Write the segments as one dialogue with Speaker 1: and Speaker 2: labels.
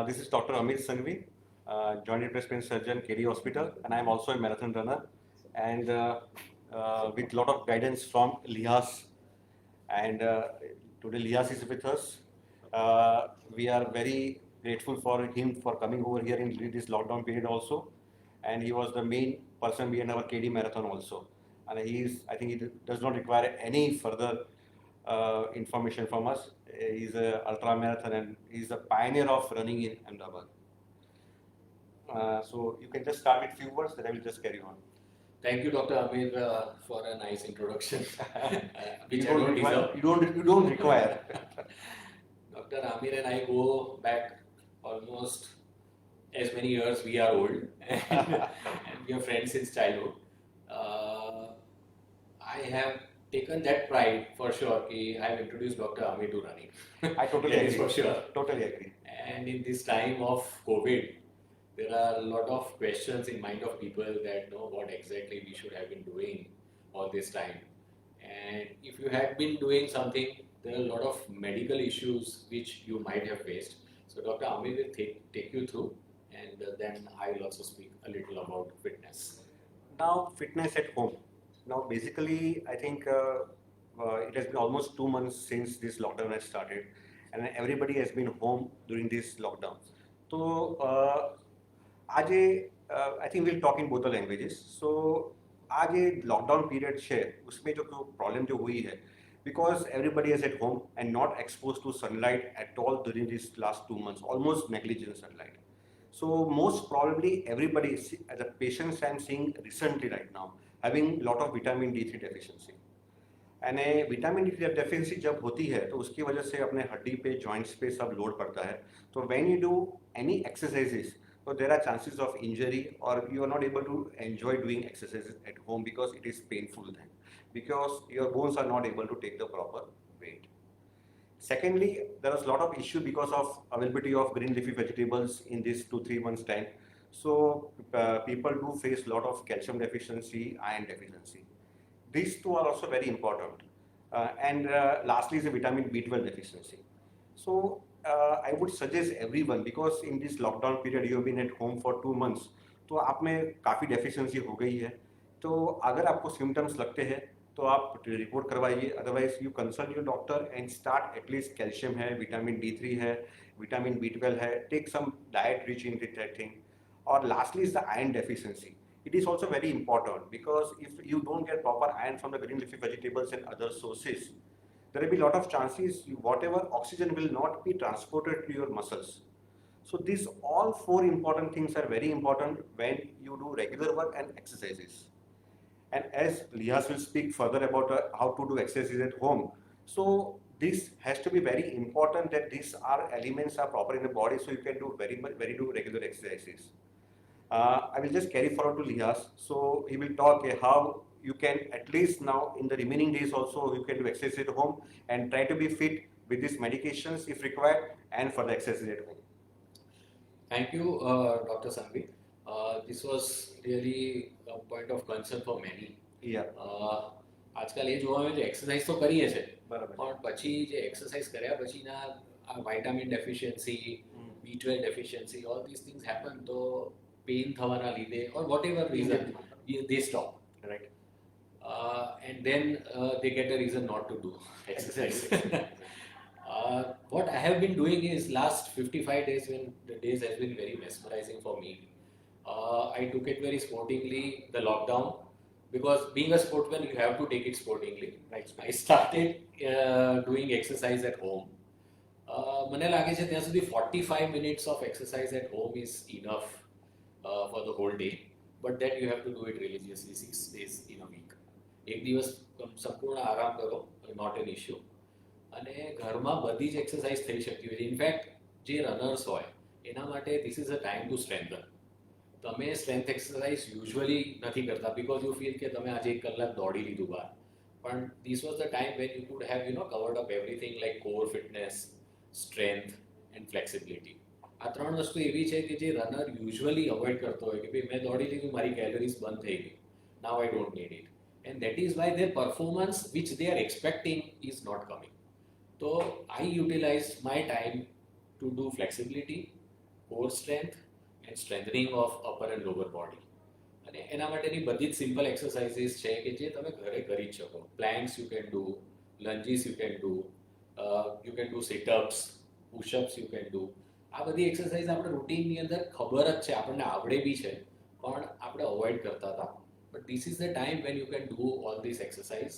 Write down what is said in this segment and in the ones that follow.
Speaker 1: This is Dr. Amit Sanghvi, joint replacement surgeon, KD Hospital, and I'm also a marathon runner. And with a lot of guidance from Lias, and today Lias is with us. We are very grateful for him for coming over here in this lockdown period also, and he was the main person behind our KD marathon also. And I think he does not require any further information from us. He's a ultra marathon and he's the pioneer of running in Ahmedabad. So you can just start with few words, then I will just carry on.
Speaker 2: Thank you, Dr. Amir, for a nice introduction, which
Speaker 1: You
Speaker 2: I don't
Speaker 1: require,
Speaker 2: deserve.
Speaker 1: you don't require.
Speaker 2: Dr. Amir and I go back almost as many years we are old, and we are friends since childhood. I have taken that pride for sure. I have introduced Dr. Amir to running.
Speaker 1: I totally
Speaker 2: That
Speaker 1: agree.
Speaker 2: is for sure.
Speaker 1: Totally agree.
Speaker 2: And in this time of COVID, there are a lot of questions in mind of people that know what exactly we should have been doing all this time. And if you had been doing something, there are a lot of medical issues which you might have faced. So Dr. Amir will take you through, and then I will also speak a little about fitness.
Speaker 1: Now, fitness at home. Now, basically, I think it has been almost 2 months since this lockdown has started, and everybody has been home during this lockdown. So, आज I think will talk in both the languages सो आज ये lockdown period है उसमें जो problem जो हुई है because everybody is at home and not exposed to sunlight at all during these last 2 months, almost negligent sunlight. So most probably everybody, the patients I'm seeing recently right now, having lot of vitamin D3 deficiency. And vitamin D deficiency जब होती है तो उसकी वजह से अपने हड्डी पे जॉइंट्स पे सब लोड पड़ता है. तो when you do any exercises so there are chances of injury or you are not able to enjoy doing exercises at home because it is painful then, because your bones are not able to take the proper weight. Secondly, there is a lot of issue because of availability of green leafy vegetables in this 2-3 months time. So people do face a lot of calcium deficiency, iron deficiency. These two are also very important. And lastly is the vitamin B12 deficiency. So I would suggest everyone, because in this lockdown period you have been at home for 2 months, तो आप में काफ़ी deficiency हो गई है. तो अगर आपको सिम्टम्स लगते हैं तो आप रिपोर्ट करवाइए, otherwise you consult your doctor and start at least calcium है, विटामिन D3 है, विटामिन B12 है, take some diet rich in that thing. और lastly is the iron deficiency. It is also very important because if you don't get proper iron from the green leafy vegetables and other sources, there will be a lot of chances whatever oxygen will not be transported to your muscles. So these all 4 important things are very important when you do regular work and exercises. And as Lias will speak further about how to do exercises at home, so this has to be very important that these are elements are proper in the body so you can do very do regular exercises. I will just carry forward to Lias. So he will talk how you can at least now in the remaining days also you can do exercise at home and try to be fit with these medications if required and for the exercise at home.
Speaker 2: Thank you, Dr. Sanghvi. This was really a point of concern for many.
Speaker 1: Yeah.
Speaker 2: આજકાલ એ જોવા મળે છે exercise તો કરીએ છે
Speaker 1: બરાબર.
Speaker 2: પણ પછી જે એક્સરસાઇઝ કર્યા પછીના આ vitamin deficiency, B12 deficiency, all this things happen. તો પેઇન થવાના લીધે ઓર vote ever reason they stop.
Speaker 1: Right.
Speaker 2: And then they get a reason not to do exercise. What I have been doing is last 55 days when the days has been very mesmerizing for me. I took it very sportingly, the lockdown, because being a sportsman you have to take it sportingly.
Speaker 1: Right.
Speaker 2: I started doing exercise at home. મને લાગે છે ત્યાં સુધી 45 minutes of exercise at home is enough for the whole day, but that you have to do it religiously 6 days in a week. એક દિવસ સંપૂર્ણ આરામ કરો, નોટ એન ઇશ્યુ. અને ઘરમાં બધી જ એક્સરસાઇઝ થઈ શકતી હોય છે. ઇનફેક્ટ જે રનર્સ હોય એના માટે this is a time to strengthen. તમે સ્ટ્રેન્થ એક્સરસાઇઝ યુઝ્યુઅલી નથી કરતા બિકોઝ યુ ફીલ કે તમે આજે 1 કલાક દોડી લીધું બહાર. પણ this was the time when you could have covered up everything like core fitness, strength and flexibility. આ 3 વસ્તુ એવી છે કે જે રનર યુઝ્યુઅલી અવોઇડ કરતો હોય કે ભાઈ મેં દોડી લીધું, મારી કેલરીઝ બંધ થઈ ગઈ, now I don't need it. And that is why their performance which they are expecting is not coming. So I utilized my time to do flexibility, core strength and strengthening of upper and lower body. અને એના માટેની બધી જ simple exercises છે કે જે તમે ઘરે કરી જ શકો. Planks you can do, lunges you can do, you can do situps, pushups you can do. આ બધી એક્સરસાઇઝ આપણે રૂટીનની અંદર ખબર જ છે, આપણને આવડે બી છે, પણ આપણે અવોઇડ કરતા હતા. But this is the time when you can do all this exercise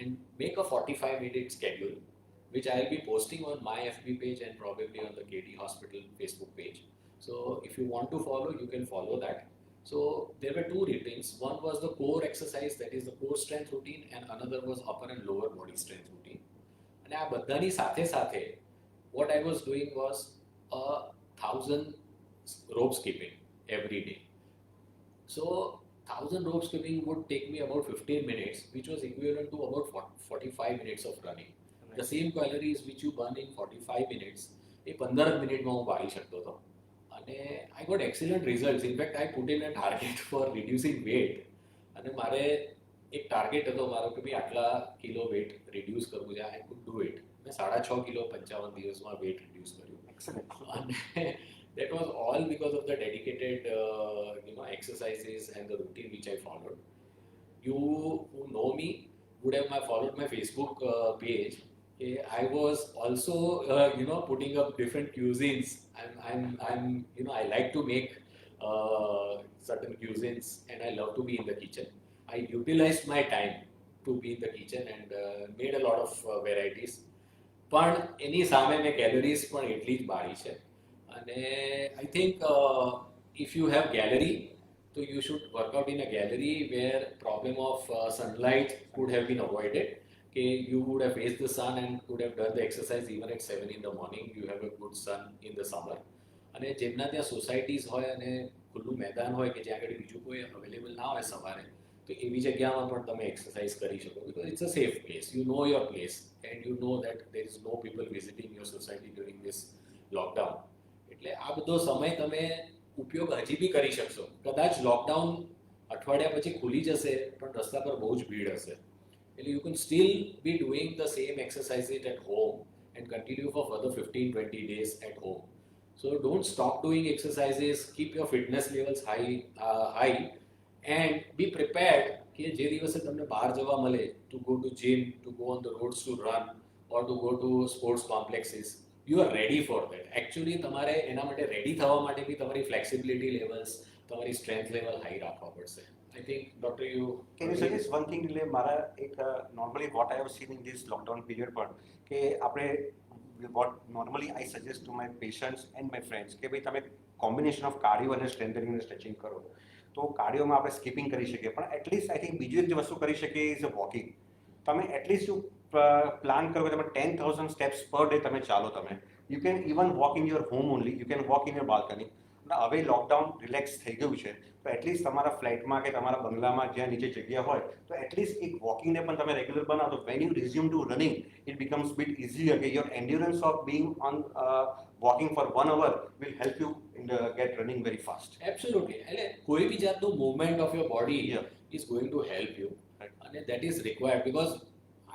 Speaker 2: and make a 45-minute schedule, which I'll be posting on my FB page and probably on the KD Hospital Facebook page. So if you want to follow, you can follow that. So there were two routines. One was the core exercise, that is the core strength routine, and another was upper and lower body strength routine. And આ બધાની સાથે સાથે what I was doing was 1,000 rope skipping every day. So 1,000 rope skipping would take me about 15 minutes, which was equivalent to about 45 minutes of running.
Speaker 1: Right.
Speaker 2: The same calories which you burn in 45 minutes, એ 15 મિનિટમાં હું બાળી શકતો હતો. અને I got excellent results. In fact, I put in a target for reducing weight. અને મારે એક target હતો મારો કે ભાઈ આટલા કિલો વેટ રિડ્યુસ કરવું છે. I could do it. મેં 6.5 કિલો 55 દિવસમાં વેટ રિડ્યુસ કર્યું.
Speaker 1: Excellent.
Speaker 2: અને that was all because of the dedicated exercises and the routine which I followed. You who know me would have followed my Facebook page. I was also putting up different cuisines. I like to make certain cuisines and I love to be in the kitchen. I utilized my time to be in the kitchen and made a lot of varieties. પણ એની સામે મેં calories પણ એટલી જ બાળી છે. અને I think if you have gallery, so you should work out in a gallery where problem of sunlight could have been avoided. Okay, you would have faced the sun and could have done the exercise even at 7 in the morning. You have a good sun in the summer. અને જેમના ત્યાં societies હોય અને ખુલ્લું મેદાન હોય કે જ્યાં આગળ બીજું કોઈ અવેલેબલ ના હોય સવારે, તો એવી જગ્યામાં પણ તમે એક્સરસાઇઝ કરી શકો. Because it's a safe place. You know your place and you know that there is no people visiting your society during this lockdown. એટલે આ બધો સમય તમે ઉપયોગ હજી બી કરી શકશો. કદાચ લોકડાઉન અઠવાડિયા પછી ખુલી જશે પણ રસ્તા પર બહુ જ ભીડ હશે. એટલે you can still be doing the same exercises at home and continue for further 15-20 days at home. So don't stop doing exercises, keep your fitness levels high and be prepared કે જે દિવસે તમને બહાર જવા મળે to go to gym, to go on the roads to run or to go to sports complexes, you are ready for that. Actually તમારે એના માટે રેડી થવા માટે બી તમારી flexibility levels, તમારી strength level high રાખવા પડશે. I think Dr. you
Speaker 1: Can you suggest one thing? એટલે મારા એક normally what I have seen in this lockdown period પણ કે આપણે what normally I suggest to my patients and my friends કે ભાઈ તમે combination of cardio અને strengthening and stretching કરો. તો કાર્ડિયોમાં આપણે સ્કીપિંગ કરી શકીએ પણ એટલીસ્ટ આઈ થિંક બીજું એક જે વસ્તુ કરી શકીએ ઇઝ અ વોકિંગ. તમે એટલીસ્ટ પ્લાન કરો કે તમે 10,000 સ્ટેપ્સ પર ડે તમે ચાલો. તમે you can even walk in your home only, you can walk in your balcony. અને હવે લોકડાઉન રિલેક્સ થઈ ગયું છે તો એટલીસ્ટ તમારા ફ્લેટમાં કે તમારા બંગલામાં જ્યાં નીચે જગ્યા હોય તો એટલીસ્ટ એક વોકિંગને પણ તમે રેગ્યુલર બનાવો તો when you resume to running it becomes bit easier કે your endurance of being on walking for 1 hour will help you in get running very fast.
Speaker 2: Absolutely. એટલે કોઈ બી જાતનું movement of your body
Speaker 1: Yeah.
Speaker 2: is going to help you.
Speaker 1: Right.
Speaker 2: And that is required because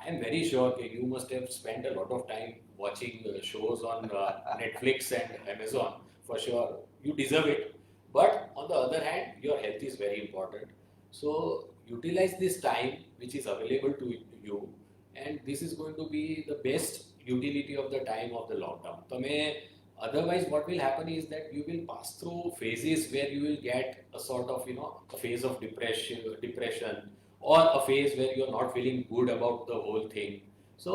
Speaker 2: I am very sure that you must have spent a lot of time watching shows on Netflix and Amazon. For sure, you deserve it. But on the other hand, your health is very important. So utilize this time which is available to you, and this is going to be the best utility of the time of the lockdown. Otherwise, what will happen is that you will pass through phases where you will get a sort of, a phase of depression, or a phase where you're not feeling good about the whole thing. So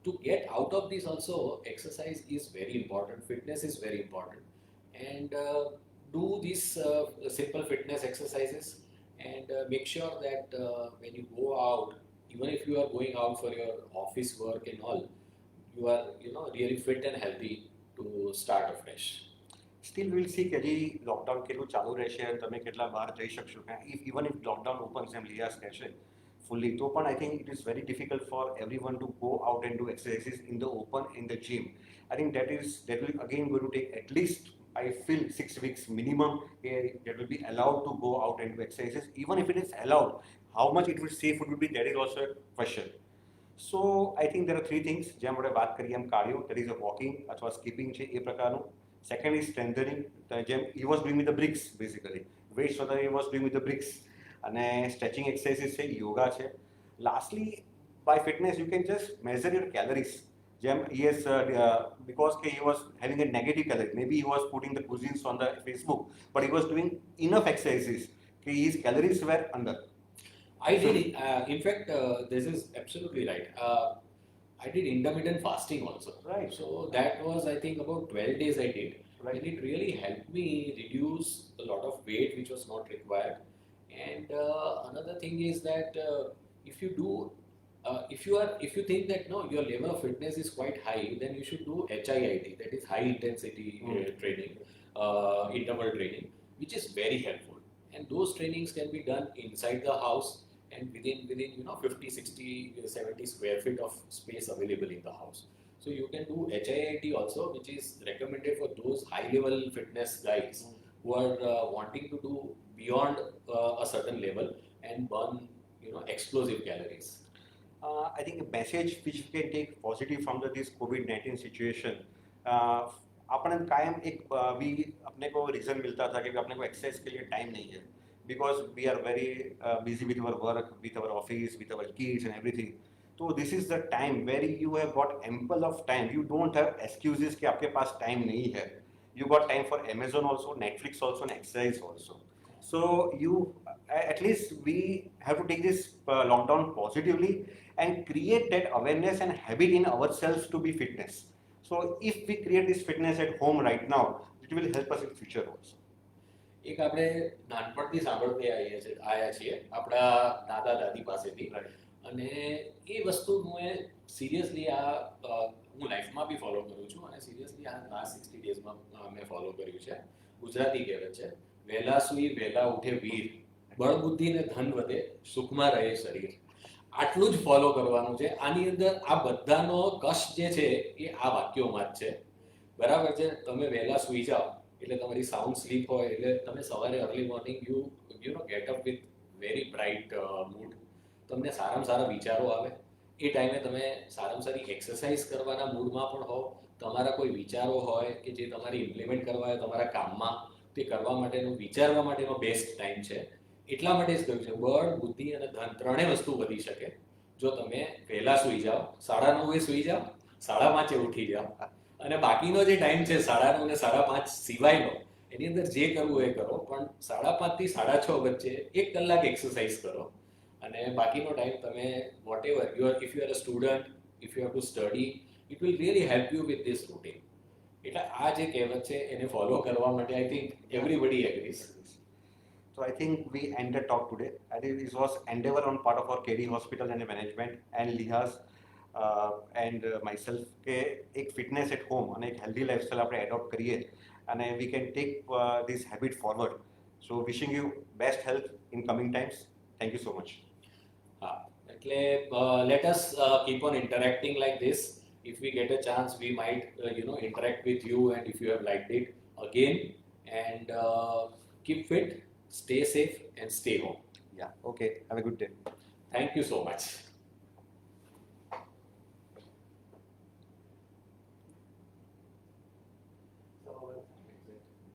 Speaker 2: to get out of this also, exercise is very important, fitness is very important. And do these simple fitness exercises and make sure that when you go out, even if you are going out for your office work and all, you are, really fit and healthy to start afresh.
Speaker 1: Still we'll see કે હજી lockdown કેટલું ચાલુ રહેશે અને તમે કેટલા બહાર જઈ શકશો. Even if lockdown opens એમ લિયાસ કહેશે fully, તો પણ I think it is very difficult for everyone to go out and do exercises in the open, in the gym. I think that will again going to take at least, I feel, 6 weeks minimum that will be allowed to go out and do exercises. Even if it is allowed, how much it will save would be, that is also a question. So I think there are 3 things જેમ આપણે વાત કરીએ એમ cardio, that is a walking અથવા skipping છે એ પ્રકારનું, Second is strengthening the gym. He was doing with the bricks basically. Weights so that he was doing with the bricks. And stretching exercises છે, yoga છે. Lastly, by fitness you can just measure your calories. Jam, yes, because he was having a negative calorie. Maybe he was putting the cuisines on the Facebook, but he was doing enough exercises. His calories were under.
Speaker 2: I did it. In fact, this is absolutely right. I did intermittent fasting also.
Speaker 1: Right.
Speaker 2: So that was, I think, about 12 days I did.
Speaker 1: Right.
Speaker 2: And it really helped me reduce a lot of weight which was not required. And another thing is that if you do, if you think that no, your level of fitness is quite high, then you should do HIIT, that is high intensity training, interval training, which is very helpful. And those trainings can be done inside the house and within 50, 60, 70 square feet of space available in the house. So you can do HIIT also, which is recommended for those high level fitness guys who are wanting to do beyond a certain level and burn explosive calories.
Speaker 1: I think a message which we can take positive from this COVID-19 situation. अपन कायम एक भी अपने को reason मिलता था कि अपने को एक्सरसाइज के लिए टाइम नहीं है because we are very busy with our work, with our office, with our kids and everything. So this is the time where you have got ample of time. You don't have excuses कि आपके पास time नहीं है. You got time for Amazon also, Netflix also, and exercise also. So you, at least we have to take this lockdown positively and create that awareness and habit in ourselves to be fitness. So if we create this fitness at home right now, it will help us in future also.
Speaker 2: એક આપણે નાનપણથી સાંભળતે આવ્યા છીએ આપણા દાદા દાદી પાસેથી અને એ વસ્તુ હું સિરિયસલી હું લાઈફમાં બી ફોલો કરું છું અને સિરિયસલી આ લાસ્ટ 60 ડેઝમાં મેં ફોલો કર્યું છે. ગુજરાતી કહેવત છે, વહેલા સૂઈ વહેલા ઉઠે વીર, બળ બુદ્ધિ ને ધન વધે, સુખમાં રહે શરીર. આટલું જ ફોલો કરવાનું છે. આની અંદર આ બધાનો કશ જે છે એ આ વાક્યોમાં જ છે. બરાબર છે. તમે વહેલા સૂઈ જાઓ એટલે તમારી સાઉન્ડ સ્લીપ હોય એટલે તમે સવારે early morning you know get up with very bright mood. તમને સારામાં સારા વિચારો આવે. એ ટાઈમે તમે સારામાં સારી એક્સરસાઇઝ કરવાના મૂડમાં પણ હો. તમારા કોઈ વિચારો હોય કે જે તમારે ઇમ્પ્લિમેન્ટ કરવા હોય તમારા કામમાં, તે કરવા માટેનો વિચારવા માટેનો બેસ્ટ ટાઈમ છે. એટલા માટે જ કહ્યું છે બળ બુદ્ધિ અને ધન ત્રણેય વસ્તુ વધી શકે જો તમે વહેલા સૂઈ જાઓ, 9:30 સૂઈ જાઓ, 5:30 ઉઠી જાઓ અને બાકીનો જે ટાઈમ છે 9:30 ને 5:30 સિવાયનો એની અંદર જે કરવું એ કરો, પણ 5:30 થી 6:30 વચ્ચે 1 કલાક એક્સરસાઇઝ કરો અને બાકીનો ટાઈમ તમે whatever you are, if you are a student, if you have to study, it will really help you with this routine. એટલે આ જે કહેવત છે એને ફોલો કરવા માટે I think everybody agrees.
Speaker 1: So I think we end the talk today. I think this was endeavor on part of our KD Hospital and the management and Lihas and myself કે એક fitness at home અને એક healthy lifestyle આપણે adopt કરીએ અને we can take this habit forward. So wishing you best health in coming times. Thank you so much.
Speaker 2: એટલે let us keep on interacting like this. If we get a chance, we might interact with you, and if you have liked it again, and keep fit, stay safe, and stay home.
Speaker 1: Yeah. Okay. Have a good day.
Speaker 2: Thank you so much.